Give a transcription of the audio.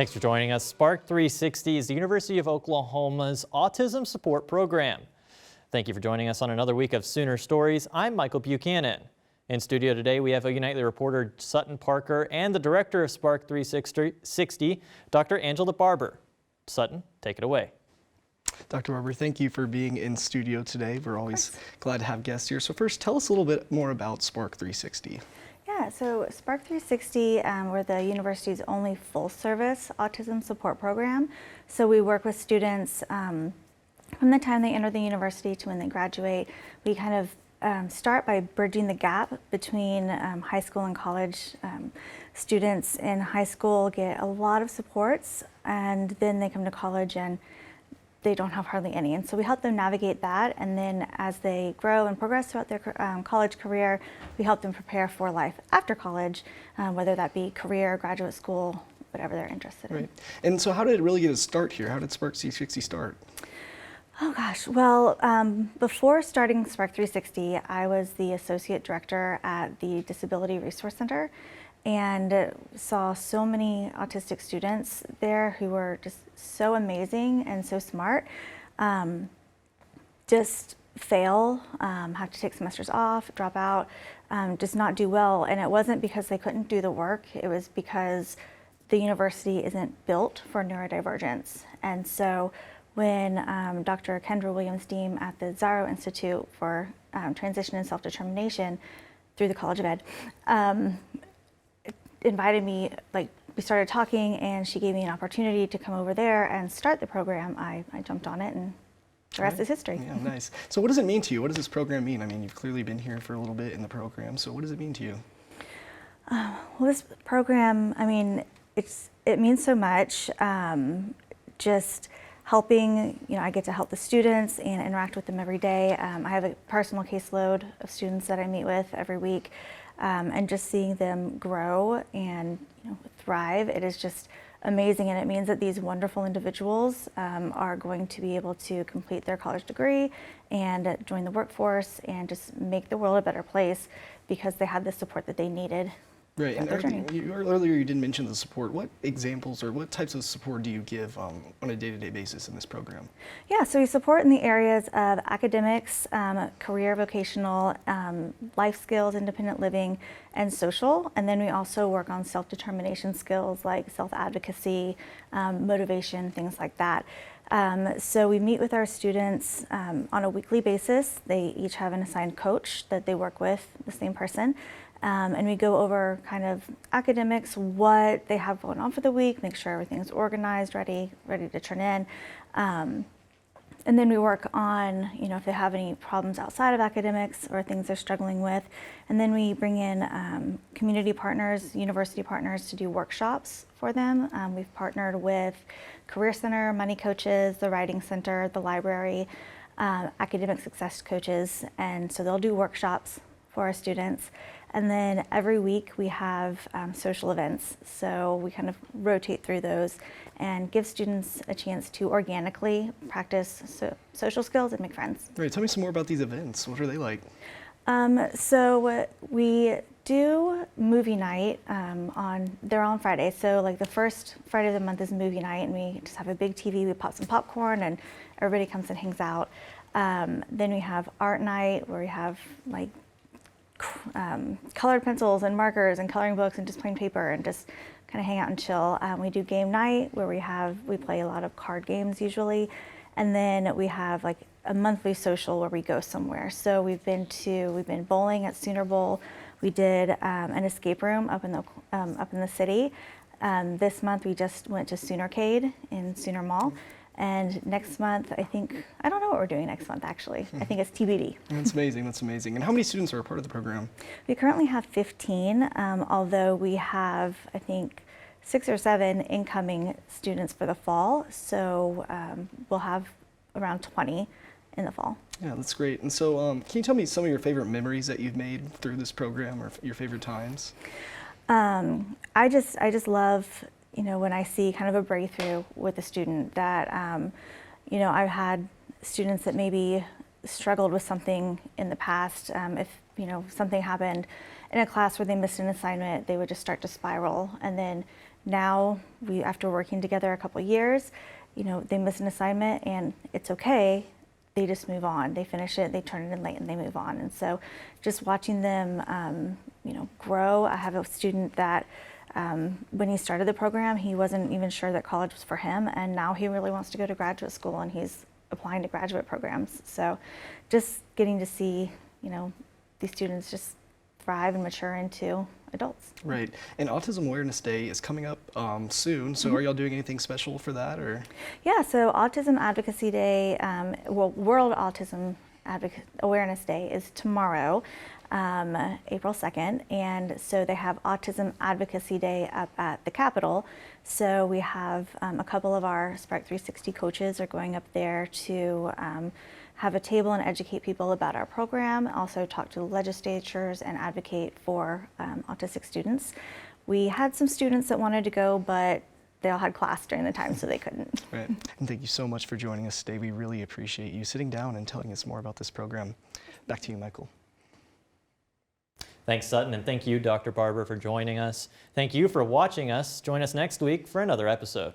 Thanks for joining us. Spark 360 is the University of Oklahoma's autism support program. Thank you for joining us on another week of Sooner Stories. I'm Michael Buchanan. In studio today, we have OU Nightly reporter Sutton Parker and the director of Spark 360, Dr. Angela Barber. Sutton, take it away. Dr. Barber, thank you for being in studio today. We're always glad to have guests here. So first, tell us a little bit more about Spark 360. Yeah, so Spark 360, we're the university's only full-service autism support program. So we work with students from the time they enter the university to when they graduate. We kind of start by bridging the gap between high school and college. Students in high school get a lot of supports, and then they come to college and they don't have hardly any. And so we help them navigate that, and then as they grow and progress throughout their college career, we help them prepare for life after college, whether that be career, graduate school, whatever they're interested in. And so how did it really get a start here? How did Spark 360 start? Oh gosh, well, before starting Spark 360, I was the associate director at the Disability Resource Center, and saw so many autistic students there who were just so amazing and so smart, just fail, have to take semesters off, drop out, just not do well. And it wasn't because they couldn't do the work, it was because the university isn't built for neurodivergence. And so when Dr. Kendra Williams-Deem at the Zaro Institute for Transition and Self-Determination through the College of Ed, invited me, we started talking, and she gave me an opportunity to come over there and start the program. I jumped on it, and the rest is history. Yeah, nice. So what does it mean to you? What does this program mean? I mean, you've clearly been here for a little bit in the program, so what does it mean to you? Well, this program, I mean, it means so much. Just helping, I get to help the students and interact with them every day. I have a personal caseload of students that I meet with every week. And just seeing them grow and thrive, it is just amazing, and it means that these wonderful individuals are going to be able to complete their college degree and join the workforce and just make the world a better place because they had the support that they needed. Right, and earlier you did mention the support. What examples or what types of support do you give on a day-to-day basis in this program? Yeah, so we support in the areas of academics, career, vocational, life skills, independent living, and social. And then we also work on self-determination skills like self-advocacy, motivation, things like that. So we meet with our students on a weekly basis. They each have an assigned coach that they work with, the same person. And we go over kind of academics, what they have going on for the week, make sure everything's organized, ready to turn in. And then we work on, if they have any problems outside of academics or things they're struggling with. And then we bring in community partners, university partners to do workshops for them. We've partnered with Career Center, Money Coaches, the Writing Center, the library, academic success coaches. And so they'll do workshops for our students. And then every week we have social events. So we kind of rotate through those and give students a chance to organically practice social skills and make friends. Right, tell me some more about these events. What are they like? So we do movie night they're on Friday. So the first Friday of the month is movie night, and we just have a big TV, we pop some popcorn, and everybody comes and hangs out. Then we have art night where we have colored pencils and markers and coloring books and just plain paper and just kind of hang out and chill. We do game night where we play a lot of card games usually, and then we have a monthly social where we go somewhere. So we've been bowling at Sooner Bowl. We did an escape room up in the city. This month we just went to Soonercade in Sooner Mall. And next month, I don't know what we're doing next month, actually. I think it's TBD. That's amazing, that's amazing. And how many students are a part of the program? We currently have 15, although we have, I think, 6 or 7 incoming students for the fall. So we'll have around 20 in the fall. Yeah, that's great. And so can you tell me some of your favorite memories that you've made through this program, or your favorite times? I just love when I see kind of a breakthrough with a student that, I've had students that maybe struggled with something in the past. If, something happened in a class where they missed an assignment, they would just start to spiral. And then Now, after working together a couple years, they miss an assignment and it's okay. They just move on. They finish it, they turn it in late, and they move on. And so just watching them, grow. I have a student that when he started the program, he wasn't even sure that college was for him, and now he really wants to go to graduate school, and he's applying to graduate programs. So just getting to see, these students just thrive and mature into adults. Right. And Autism Awareness Day is coming up soon. So are y'all doing anything special for that, or? Yeah, so Autism Advocacy Day, World Autism Awareness Day is tomorrow, April 2nd. And so they have Autism Advocacy Day up at the Capitol. So we have a couple of our Spark 360 coaches are going up there to have a table and educate people about our program, also talk to the legislatures and advocate for autistic students. We had some students that wanted to go, but they all had class during the time, so they couldn't. Right. And thank you so much for joining us today. We really appreciate you sitting down and telling us more about this program. Back to you, Michael. Thanks, Sutton, and thank you, Dr. Barber, for joining us. Thank you for watching us. Join us next week for another episode.